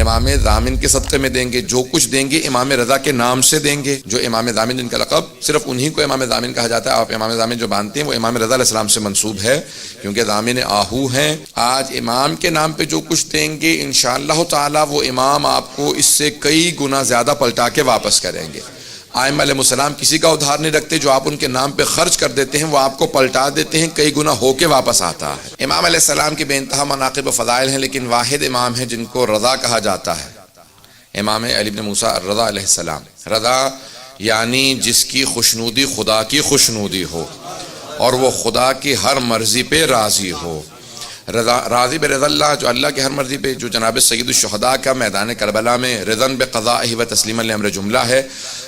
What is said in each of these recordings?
امام ضامن کے صدقے میں دیں گے، جو کچھ دیں گے امام رضا کے نام سے دیں گے، جو امام ضامن جن کا لقب صرف انہی کو امام ضامن کہا جاتا ہے۔ آپ امام ضامن جو مانتے ہیں وہ امام رضا علیہ السلام سے منسوب ہے، کیونکہ ضامن آہو ہیں۔ آج امام کے نام پہ جو کچھ دیں گے انشاءاللہ تعالی وہ امام آپ کو اس سے کئی گنا زیادہ پلٹا کے واپس کریں گے۔ ائمہ علیہ السلام کسی کا ادھار نہیں رکھتے، جو آپ ان کے نام پہ خرچ کر دیتے ہیں وہ آپ کو پلٹا دیتے ہیں، کئی گنا ہو کے واپس آتا ہے۔ امام علیہ السلام کے بے انتہا مناقب و فضائل ہیں، لیکن واحد امام ہے جن کو رضا کہا جاتا ہے، امام علی بن موسیٰ الرضا علیہ السلام۔ رضا یعنی جس کی خوشنودی خدا کی خوشنودی ہو اور وہ خدا کی ہر مرضی پہ راضی ہو۔ راضی برضا اللہ، جو اللہ کی ہر مرضی پہ، جو جناب سید الشہداء کا میدان کربلا میں رضن بقضائہ و تسلیما لامر جملہ ہے،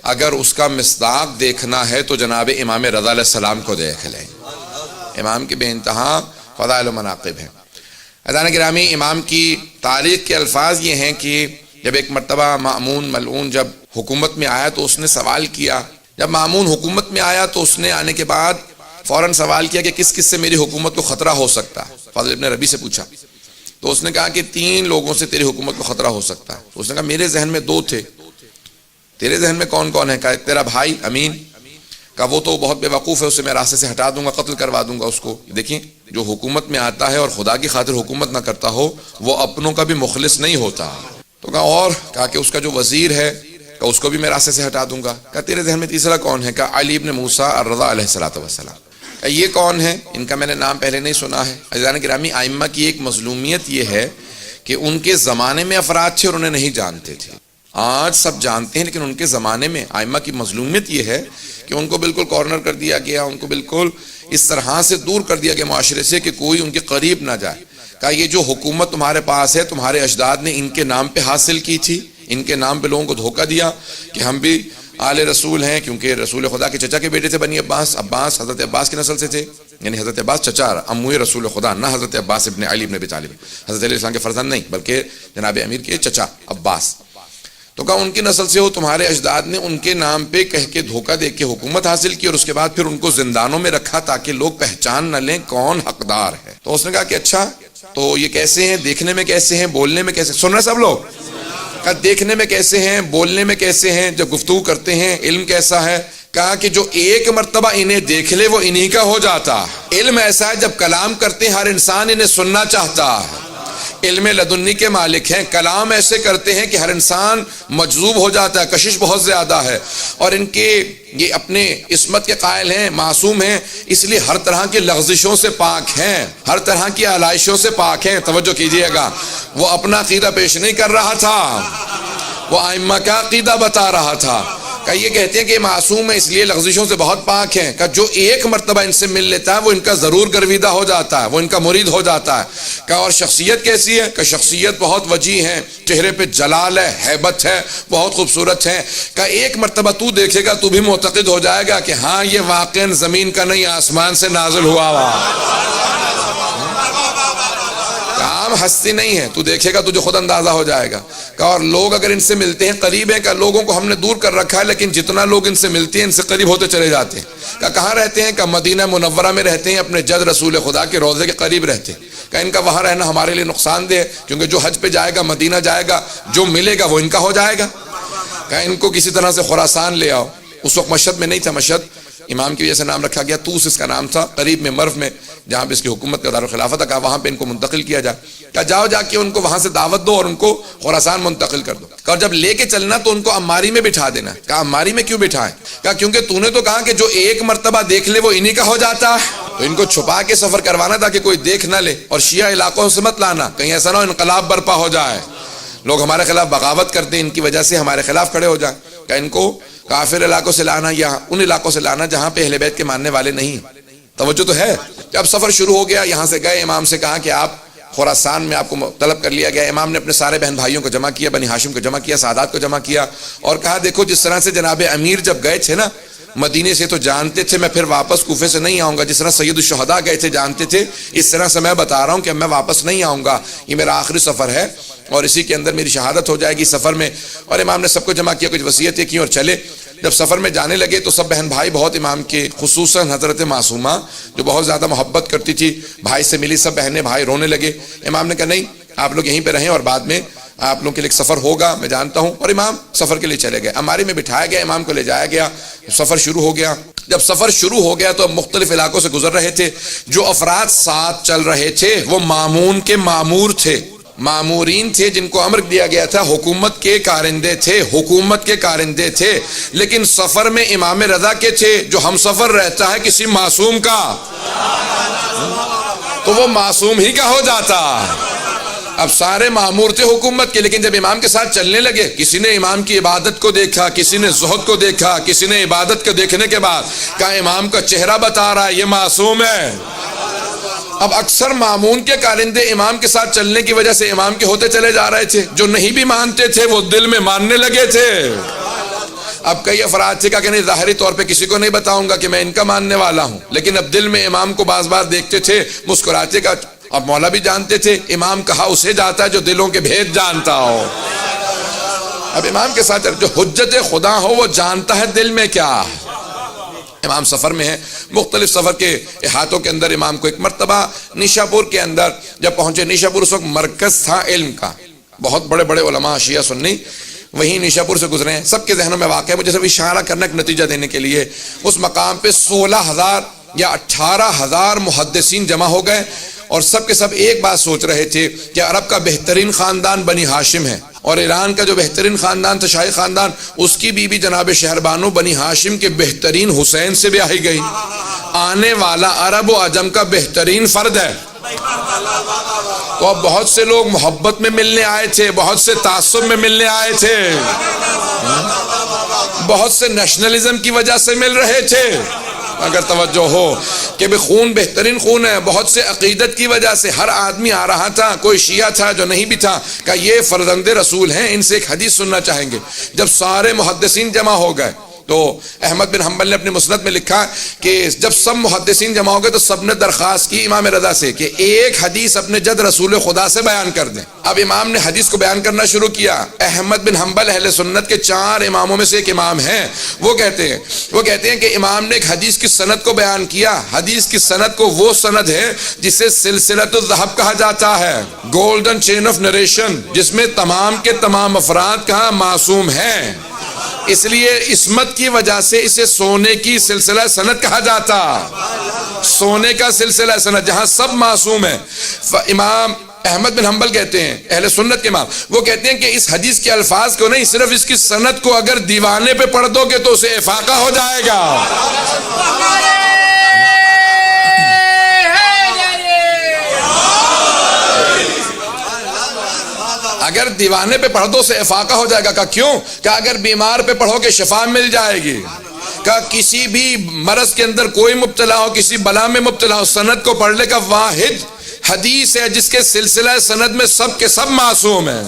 اگر اس کا مصداق دیکھنا ہے تو جناب امام رضا علیہ السلام کو دیکھ لیں۔ امام کے بے انتہا فضائل و مناقب ہیں۔ عزیزان گرامی، امام کی تاریخ کے الفاظ یہ ہیں کہ جب ایک مرتبہ مأمون ملعون جب حکومت میں آیا تو اس نے سوال کیا، جب مأمون حکومت میں آیا تو اس نے آنے کے بعد فوراً سوال کیا کہ کس کس سے میری حکومت کو خطرہ ہو سکتا ہے۔ فضل ابن ربی سے پوچھا تو اس نے کہا کہ 3 لوگوں سے تیری حکومت کو خطرہ ہو سکتا ہے۔ تو اس نے کہا میرے ذہن میں 2 تھے، تیرے ذہن میں کون کون ہے؟ کہا تیرا بھائی امین، کہا وہ تو بہت بے وقوف ہے، اسے میں راستے سے ہٹا دوں گا، قتل کروا دوں گا اس کو۔ دیکھیں، جو حکومت میں آتا ہے اور خدا کی خاطر حکومت نہ کرتا ہو وہ اپنوں کا بھی مخلص نہیں ہوتا۔ تو کہا اور؟ کہا کہ اس کا جو وزیر ہے کہ اس کو بھی میں راستے سے ہٹا دوں گا۔ کہا تیرے ذہن میں تیسرا کون ہے؟ کہا علی ابن موسیٰ الرضا علیہ السلام۔ یہ کون ہے؟ ان کا میں نے نام پہلے نہیں سنا ہے۔ عزیزان گرامی، ائمہ کی ایک مظلومیت یہ ہے کہ ان کے زمانے میں افراد تھے اور انہیں نہیں جانتے تھے۔ آج سب جانتے ہیں، لیکن ان کے زمانے میں ائمہ کی مظلومیت یہ ہے کہ ان کو بالکل کارنر کر دیا گیا، ان کو بالکل اس طرح سے دور کر دیا گیا معاشرے سے کہ کوئی ان کے قریب نہ جائے۔ کہا یہ جو حکومت تمہارے پاس ہے تمہارے اجداد نے ان کے نام پہ حاصل کی تھی، ان کے نام پہ لوگوں کو دھوکہ دیا کہ ہم بھی آل رسول ہیں، کیونکہ رسول خدا کے چچا کے بیٹے تھے بنی عباس، عباس حضرت عباس کی نسل سے تھے، یعنی حضرت عباس چچا اموی رسول خدا، نہ حضرت عباس ابن علی ابن ابی طالب، حضرت علیہ السلام کے فرزند نہیں بلکہ جناب امیر کے چچا عباس۔ تو کہا ان کی نسل سے ہو، تمہارے اجداد نے ان کے نام پہ کہہ کے دھوکہ دے کے حکومت حاصل کی اور اس کے بعد پھر ان کو زندانوں میں رکھا تاکہ لوگ پہچان نہ لیں کون حقدار ہے۔ تو اس نے کہا کہ اچھا تو یہ کیسے ہیں، دیکھنے میں کیسے ہیں، بولنے میں کیسے؟ سن رہے سب لوگ؟ کہا دیکھنے میں کیسے ہیں، بولنے میں کیسے ہیں، جب گفتگو کرتے ہیں علم کیسا ہے؟ کہا کہ جو ایک مرتبہ انہیں دیکھ لے وہ انہی کا ہو جاتا ہے۔ علم ایسا ہے جب کلام کرتے ہیں ہر انسان انہیں سننا چاہتا ہے۔ علم لدنی کے مالک ہیں، کلام ایسے کرتے ہیں کہ ہر انسان مجذوب ہو جاتا ہے، کشش بہت زیادہ ہے، اور ان کے یہ اپنے عصمت کے قائل ہیں، معصوم ہیں، اس لیے ہر طرح کی لغزشوں سے پاک ہیں، ہر طرح کی آلائشوں سے پاک ہیں۔ توجہ کیجئے گا، وہ اپنا عقیدہ پیش نہیں کر رہا تھا، وہ ائمہ کا عقیدہ بتا رہا تھا۔ کہ یہ کہتے ہیں کہ معصوم ہے اس لیے لغزشوں سے بہت پاک ہیں، کہ جو ایک مرتبہ ان سے مل لیتا ہے وہ ان کا ضرور گرویدہ ہو جاتا ہے، وہ ان کا مرید ہو جاتا ہے۔ کہ اور شخصیت کیسی ہے؟ کہ شخصیت بہت وجیح ہے، چہرے پہ جلال ہے، ہیبت ہے، بہت خوبصورت ہے۔ کہ ایک مرتبہ تو دیکھے گا تو بھی معتقد ہو جائے گا کہ ہاں یہ واقعاً زمین کا نہیں آسمان سے نازل ہوا عام ہستی نہیں ہے، تو دیکھے گا تجھے خود اندازہ ہو جائے گا۔ کہ اور لوگ اگر ان سے ملتے ہیں قریب ہیں، کہ لوگوں کو ہم نے دور کر رکھا ہے لیکن جتنا لوگ ان سے ملتے ہیں ان سے قریب ہوتے چلے جاتے ہیں۔ کہ کہاں رہتے ہیں؟ کہ مدینہ منورہ میں رہتے ہیں، اپنے جد رسول خدا کے روضے کے قریب رہتے ہیں۔ کہ ان کا وہاں رہنا ہمارے لیے نقصان دہ ہے، کیونکہ جو حج پہ جائے گا مدینہ جائے گا، جو ملے گا وہ ان کا ہو جائے گا۔ کہ ان کو کسی طرح سے خراسان لے آؤ۔ اس وقت مشہد میں نہیں تھا، مشہد امام کی وجہ سے نام رکھا گیا، توس اس کا نام تھا، قریب میں مرو میں جہاں پہ اس کی حکومت کا دارالخلافہ تھا، کہا وہاں پہ ان کو منتقل کیا جائے۔ کہا جاؤ جا کے ان کو وہاں سے دعوت دو اور ان کو خراسان منتقل کر دو۔ کہا جب لے کے چلنا تو ان کو عماری میں بٹھا دینا۔ کہا عماری میں کیوں بٹھائیں؟ کہا کیونکہ تو نے تو کہا کہ جو ایک مرتبہ دیکھ لے وہ انہی کا ہو جاتا ہے، تو ان کو چھپا کے سفر کروانا تاکہ کوئی دیکھ نہ لے، اور شیعہ علاقوں سے مت لانا، کہیں ایسا نہ ہو انقلاب برپا ہو جائے، لوگ ہمارے خلاف بغاوت کرتے ہیں، ان کی وجہ سے ہمارے خلاف کھڑے ہو جائیں۔ کہ ان کو کافر علاقوں سے لانا یا ان علاقوں سے لانا جہاں پہ اہل بیت کے ماننے والے نہیں۔ توجہ تو ہے۔ جب سفر شروع ہو گیا، یہاں سے گئے، امام سے کہا کہ آپ خراسان میں آپ کو طلب کر لیا گیا۔ امام نے اپنے سارے بہن بھائیوں کو جمع کیا، بنی ہاشم کو جمع کیا، سادات کو جمع کیا، اور کہا دیکھو جس طرح سے جناب امیر جب گئے تھے نا مدینے سے تو جانتے تھے میں پھر واپس کوفے سے نہیں آؤں گا، جس طرح سید الشہداء گئے تھے جانتے تھے، اس طرح سے میں بتا رہا ہوں کہ میں واپس نہیں آؤں گا، یہ میرا آخری سفر ہے اور اسی کے اندر میری شہادت ہو جائے گی سفر میں۔ اور امام نے سب کو جمع کیا، کچھ وصیتیں کی اور چلے۔ جب سفر میں جانے لگے تو سب بہن بھائی بہت امام کے، خصوصاً حضرت معصومہ جو بہت زیادہ محبت کرتی تھی بھائی سے ملی، سب بہنیں بھائی رونے لگے۔ امام نے کہا نہیں آپ لوگ یہیں پہ رہیں اور بعد میں آپ لوگوں کے لیے ایک سفر ہوگا میں جانتا ہوں، اور امام سفر کے لیے چلے گئے، اماری میں بٹھایا گیا، امام کو لے جایا گیا، سفر شروع ہو گیا۔ جب سفر شروع ہو گیا تو مختلف علاقوں سے گزر رہے تھے، جو افراد ساتھ چل رہے تھے وہ مامون کے مامور تھے، مامورین تھے جن کو امر دیا گیا تھا، حکومت کے کارندے تھے، حکومت کے کارندے تھے، لیکن سفر میں امام رضا کے تھے، جو ہم سفر رہتا ہے کسی معصوم کا تو وہ معصوم ہی کا ہو جاتا۔ اب سارے مامور تھے حکومت کے، لیکن جب امام کے ساتھ چلنے لگے، کسی نے امام کی عبادت کو دیکھا، کسی نے زہد کو دیکھا، کسی نے عبادت کو دیکھنے کے بعد کہا امام کا چہرہ بتا رہا ہے یہ معصوم ہے۔ اب اکثر مامون کے کارندے امام کے ساتھ چلنے کی وجہ سے امام کے ہوتے چلے جا رہے تھے، جو نہیں بھی مانتے تھے وہ دل میں ماننے لگے تھے۔ اب کئی افراد تھے کہ نہیں ظاہری طور پہ کسی کو نہیں بتاؤں گا کہ میں ان کا ماننے والا ہوں، لیکن اب دل میں امام کو بعض بار دیکھتے تھے مسکراتے کا۔ اب مولا بھی جانتے تھے امام کہا اسے جاتا ہے جو دلوں کے بھید جانتا ہو۔ اب امام کے ساتھ جو حجت خدا ہو وہ جانتا ہے دل میں کیا۔ امام سفر میں ہے، مختلف سفر کے احاطوں کے اندر امام کو ایک مرتبہ نیشاپور کے اندر جب پہنچے، نیشاپور اس وقت مرکز تھا علم کا، بہت بڑے بڑے علماء شیعہ سنی وہیں نیشاپور سے گزرے ہیں، سب کے ذہنوں میں واقع ہے۔ مجھے صرف اشارہ کرنا ایک نتیجہ دینے کے لیے، اس مقام پہ 16,000 یا 18,000 محدثین جمع ہو گئے، اور سب کے سب ایک بات سوچ رہے تھے کہ عرب کا بہترین خاندان بنی ہاشم ہے، اور ایران کا جو بہترین خاندان تھا شاہی خاندان، اس کی بیوی جناب شہربانو بنی ہاشم کے بہترین حسین سے بیاہی گئی۔ آنے والا عرب و عجم کا بہترین فرد ہے۔ تو اب بہت سے لوگ محبت میں ملنے آئے تھے، بہت سے تعصب میں ملنے آئے تھے، بہت سے نیشنلزم کی وجہ سے مل رہے تھے۔ اگر توجہ ہو کہ خون بہترین خون ہے، بہت سے عقیدت کی وجہ سے ہر آدمی آ رہا تھا، کوئی شیعہ تھا جو نہیں بھی تھا کہ یہ فرزند رسول ہیں، ان سے ایک حدیث سننا چاہیں گے۔ جب سارے محدثین جمع ہو گئے تو احمد بن حنبل نے اپنی مسند میں لکھا کہ جب سب محدثین جمع ہو گئے تو سب نے درخواست کی امام رضا سے کہ ایک حدیث اپنے جد رسول خدا سے بیان کر دیں۔ اب امام نے حدیث کو بیان کرنا شروع کیا۔ احمد بن حنبل اہل سنت کے 4 اماموں میں سے ایک امام ہیں، وہ کہتے ہیں کہ امام نے ایک حدیث کی سند کو بیان کیا۔ حدیث کی سند کو وہ سند ہے جسے سلسلۃ الذہب کہا جاتا ہے، گولڈن چین آف نریشن، جس میں تمام کے تمام افراد کہاں معصوم ہیں، اس لیے عصمت کی وجہ سے اسے سونے کی سلسلہ سند کہا جاتا، سونے کا سلسلہ سند جہاں سب معصوم ہیں۔ امام احمد بن حنبل کہتے ہیں، اہل سنت کے امام، وہ کہتے ہیں کہ اس حدیث کے الفاظ کو نہیں، صرف اس کی سند کو اگر دیوانے پہ پڑھ دو گے تو اسے افاقہ ہو جائے گا۔ اگر دیوانے پہ پڑھ دو سے افاقہ ہو جائے گا۔ کہ کیوں؟ کہ اگر بیمار پہ پڑھو کہ شفا مل جائے گی، کہ کسی بھی مرض کے اندر کوئی مبتلا ہو، کسی بلا میں مبتلا ہو، سند کو پڑھ لے کا واحد حدیث ہے جس کے سلسلہ سند میں سب کے سب معصوم ہیں۔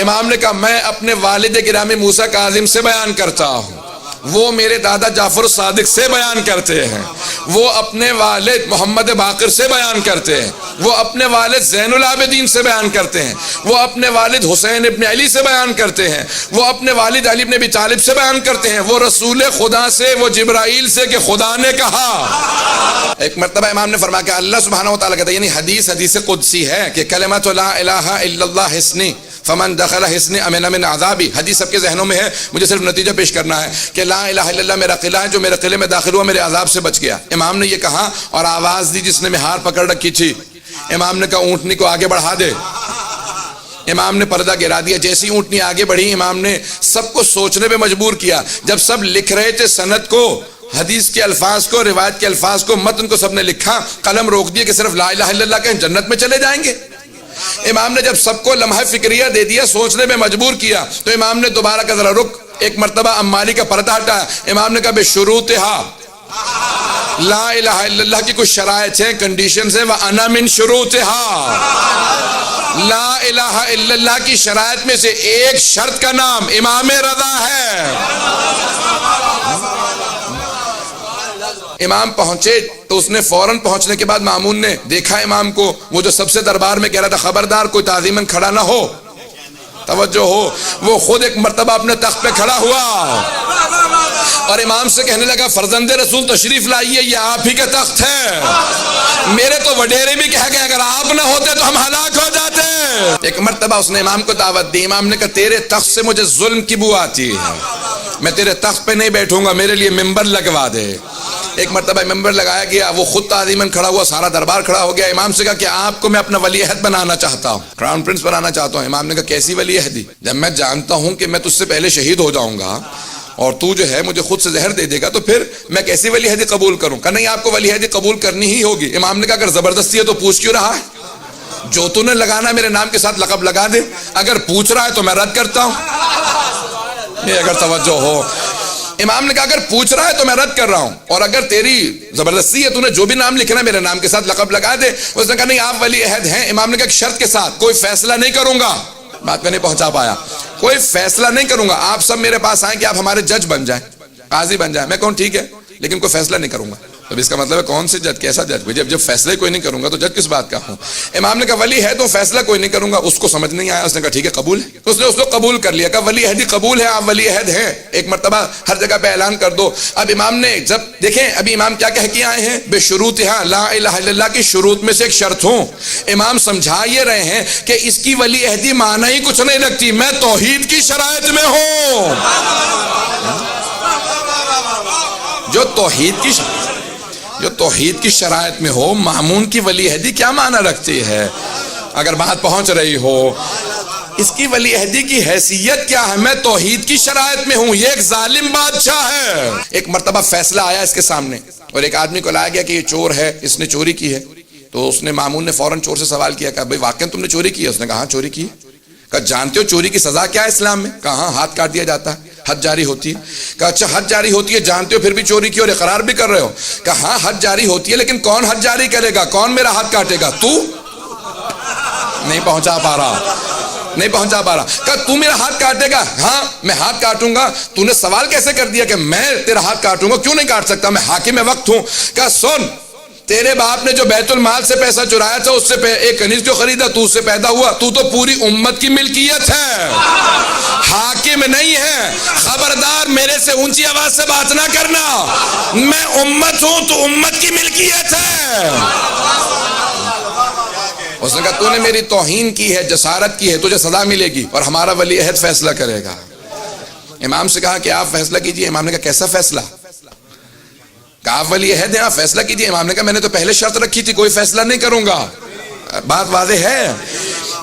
امام نے کہا میں اپنے والد گرامی موسیٰ کاظم سے بیان کرتا ہوں، وہ میرے دادا جعفر صادق سے بیان کرتے ہیں، وہ اپنے والد محمد باقر سے بیان کرتے ہیں، وہ اپنے والد زین العابدین سے بیان کرتے ہیں، وہ اپنے والد حسین ابن علی سے بیان کرتے ہیں، وہ اپنے والد علی ابن ابی طالب سے بیان کرتے ہیں، وہ رسول خدا سے، وہ جبرائیل سے کہ خدا نے کہا۔ ایک مرتبہ امام نے فرمایا کہ اللہ سبحانہ و تعالیٰ کہتا ہے، یعنی حدیث قدسی ہے کہ کلمۃ لا الہ الا اللہ حسنی فمن دخل حسن امن من عذابی۔ حدیث سب کے ذہنوں میں ہے، مجھے صرف نتیجہ پیش کرنا ہے کہ لا الہ الا اللہ میرا قلعہ ہے، جو میرے قلعے میں داخل ہوا میرے عذاب سے بچ گیا۔ امام نے یہ کہا اور آواز دی جس نے مہار پکڑ رکھی تھی، امام نے کہا اونٹنی کو آگے بڑھا دے۔ امام نے پردہ گرا دیا، جیسی اونٹنی آگے بڑھی امام نے سب کو سوچنے پہ مجبور کیا۔ جب سب لکھ رہے تھے سند کو، حدیث کے الفاظ کو، روایت کے الفاظ کو، متن کو سب نے لکھا، قلم روک دیا کہ صرف لا الہ الا اللہ کہیں جنت میں چلے جائیں گے۔ امام نے جب سب کو لمحہ فکریہ دے دیا، سوچنے میں مجبور کیا، تو امام نے دوبارہ کا ذرا رک، ایک مرتبہ امالی کا پردہ ہٹایا۔ امام نے کہا بشروطہا، لا الہ الا اللہ کی کچھ شرائط ہیں، کنڈیشنز ہیں، وَأَنَا مِن شُرُوطِهَا، لا الہ الا اللہ کی شرائط میں سے ایک شرط کا نام امام رضا ہے۔ امام پہنچے تو اس نے فوراً پہنچنے کے بعد مامون نے دیکھا امام کو، وہ جو سب سے دربار میں کہہ رہا تھا خبردار کوئی تعظیماً کھڑا نہ ہو، توجہ ہو، وہ خود ایک مرتبہ اپنے تخت پہ کھڑا ہوا اور امام سے کہنے لگا فرزند رسول تشریف لائیے، یہ آپ ہی کا تخت ہے، میرے تو وڈیرے بھی کہہ گئے اگر آپ نہ ہوتے تو ہم ہلاک ہو جاتے۔ ایک مرتبہ اس نے امام کو دعوت دی، امام نے کہا تیرے تخت سے مجھے ظلم کی بو آتی ہے، میں تیرے تخت پہ نہیں بیٹھوں گا، میرے لیے ممبر لگوا دے۔ ایک مرتبہ ممبر لگایا گیا، وہ خود تعظیماً کھڑا ہوا، سارا دربار کھڑا ہو گیا۔ امام سے کہا کہ آپ کو میں اپنا ولی عہد بنانا چاہتا ہوں، کراؤن پرنس بنانا چاہتا ہوں۔ امام نے کہا کیسی ولی عہدی؟ جب میں جانتا ہوں کہ میں تجھ سے پہلے شہید ہو جاؤں گا اور تو جو ہے مجھے خود سے زہر دے دے گا تو پھر میں کیسی ولی عہدی قبول کروں؟ کہ نہیں آپ کو ولی عہدی قبول کرنی ہی ہوگی۔ امام نے کہا اگر زبردستی ہے تو پوچھ کیوں رہا ہے؟ جو تو نے لگانا میرے نام کے ساتھ لقب لگا دے، اگر پوچھ رہا ہے تو میں رد کرتا ہوں۔ یہ اگر توجہ ہو، امام نے کہا اگر پوچھ رہا ہے تو میں رد کر رہا ہوں، اور اگر تیری زبردستی ہے تو نے جو بھی نام لکھنا ہے میرے نام کے ساتھ لقب لگا دے۔ اس نے کہا نہیں آپ ولی عہد ہیں۔ امام نے کہا ایک شرط کے ساتھ، کوئی فیصلہ نہیں کروں گا۔ بات میں نہیں پہنچا پایا، کوئی فیصلہ نہیں کروں گا، آپ سب میرے پاس آئیں کہ آپ ہمارے جج بن جائیں، قاضی بن جائیں۔ میں کہوں ٹھیک ہے لیکن کوئی فیصلہ نہیں کروں گا۔ تو اس کا مطلب ہے کون سے جج، کیسا جج؟ جب فیصلے کوئی نہیں کروں گا تو جج کس بات کا ہوں؟ امام نے کہا ولی ہے تو فیصلہ کوئی نہیں کروں گا۔ اس کو سمجھ نہیں آیا، اس نے کہا ٹھیک ہے قبول ہے۔ اس نے اس کو قبول کر لیا، کہا ولی عہدی قبول ہے، آپ ولی عہد ہیں، ایک مرتبہ ہر جگہ پہ اعلان کر دو۔ اب امام نے جب دیکھیں ابھی امام کیا کہہ کے آئے ہیں، بے شروطہا، لا الہ الا اللہ کی شروط میں سے ایک شرط ہوں۔ امام سمجھا یہ رہے ہیں کہ اس کی ولی عہدی معنی ہی کچھ نہیں رکھتی، میں توحید کی شرائط میں ہوں۔ جو توحید کی شرائط میں ہو، مامون کی ولی عہدی کیا معنی رکھتی ہے؟ اگر بات پہنچ رہی ہو، اس کی ولی عہدی کی حیثیت کیا ہے؟ میں توحید کی شرائط میں ہوں، یہ ایک ظالم بادشاہ ہے۔ ایک مرتبہ فیصلہ آیا اس کے سامنے اور ایک آدمی کو لایا گیا کہ یہ چور ہے، اس نے چوری کی ہے۔ تو اس نے مامون نے فوراً چور سے سوال کیا کہ بھئی واقعاً تم نے چوری کی ہے؟ اس نے کہا ہاں چوری کی ہے۔ کہا جانتے ہو چوری کی سزا کیا ہے اسلام میں؟ کہا ہاں ہاتھ کاٹ دیا جاتا ہے، حد جاری ہوتی ہے۔ کہا اچھا حد جاری ہوتی ہے، جانتے ہو پھر بھی چوری کی اور اقرار بھی کر رہے ہو؟ کہا ہاں حد جاری ہوتی ہے لیکن کون حد جاری کرے گا؟ کون میرا ہاتھ کاٹے گا؟ تو نہیں پہنچا پا رہا۔ کہا تو میرا ہاتھ کاٹے گا؟ ہاں میں ہاتھ کاٹوں گا۔ تو نے سوال کیسے کر دیا کہ میں تیرا ہاتھ کاٹوں گا؟ کیوں نہیں کاٹ سکتا، میں حاکم وقت ہوں۔ کہا سن، تیرے باپ نے جو بیت المال سے پیسہ چرایا تھا اس سے ایک کنیز جو خریدا، تو اس سے پیدا ہوا، تو پوری امت کی ملکیت ہے، حاکم نہیں ہے۔ خبردار میرے سے اونچی آواز سے بات نہ کرنا، میں امت ہوں تو امت کی ملکیت ہے۔ اس نے کہا تو نے میری توہین کی ہے، جسارت کی ہے، تجھے سزا ملے گی اور ہمارا ولی عہد فیصلہ کرے گا۔ امام سے کہا کہ آپ فیصلہ کیجئے۔ امام نے کہا کیسا فیصلہ؟ کہا آپ ولی عہد ہیں، آپ فیصلہ کیجئے۔ امام نے کہا میں نے تو پہلے شرط رکھی تھی کوئی فیصلہ نہیں کروں گا۔ بات واضح ہے،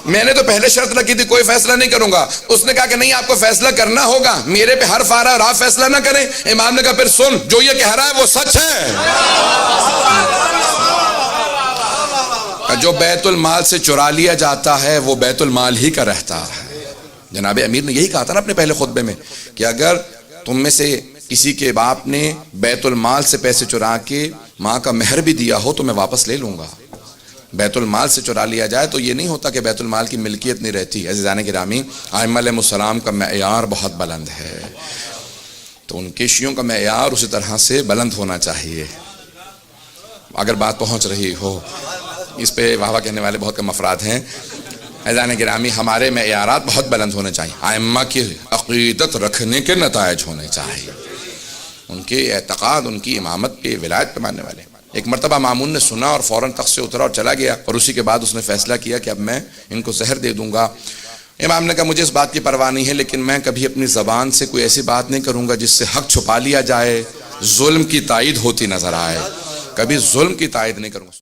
میں نے تو پہلے شرط رکھی تھی کوئی فیصلہ نہیں کروں گا۔ اس نے کہا کہ نہیں آپ کو فیصلہ کرنا ہوگا، میرے پہ حرف آ رہا ہے اور آپ فیصلہ نہ کریں۔ امام نے کہا پھر سن، جو یہ کہہ رہا ہے وہ سچ ہے۔ جو بیت المال سے چرا لیا جاتا ہے وہ بیت المال ہی کا رہتا ہے۔ جناب امیر نے یہی کہا تھا نا اپنے پہلے خطبے میں کہ اگر تم میں سے کسی کے باپ نے بیت المال سے پیسے چرا کے ماں کا مہر بھی دیا ہو تو میں واپس لے لوں گا۔ بیت المال سے چرا لیا جائے تو یہ نہیں ہوتا کہ بیت المال کی ملکیت نہیں رہتی۔ عزیزان گرامی، ائمہ علیہ السلام کا معیار بہت بلند ہے، تو ان کے شیعوں کا معیار اسی طرح سے بلند ہونا چاہیے۔ اگر بات پہنچ رہی ہو، اس پہ واہ واہ کہنے والے بہت کم افراد ہیں۔ عزیزان گرامی، ہمارے معیارات بہت بلند ہونے چاہیے، ائمہ کی عقیدت رکھنے کے نتائج ہونے چاہیے، ان کے اعتقاد، ان کی امامت پہ، ولایت پہ ماننے والے۔ ایک مرتبہ مامون نے سنا اور فوراً تخت سے اترا اور چلا گیا، اور اسی کے بعد اس نے فیصلہ کیا کہ اب میں ان کو زہر دے دوں گا۔ امام نے کہا مجھے اس بات کی پرواہ نہیں ہے، لیکن میں کبھی اپنی زبان سے کوئی ایسی بات نہیں کروں گا جس سے حق چھپا لیا جائے، ظلم کی تائید ہوتی نظر آئے، کبھی ظلم کی تائید نہیں کروں گا۔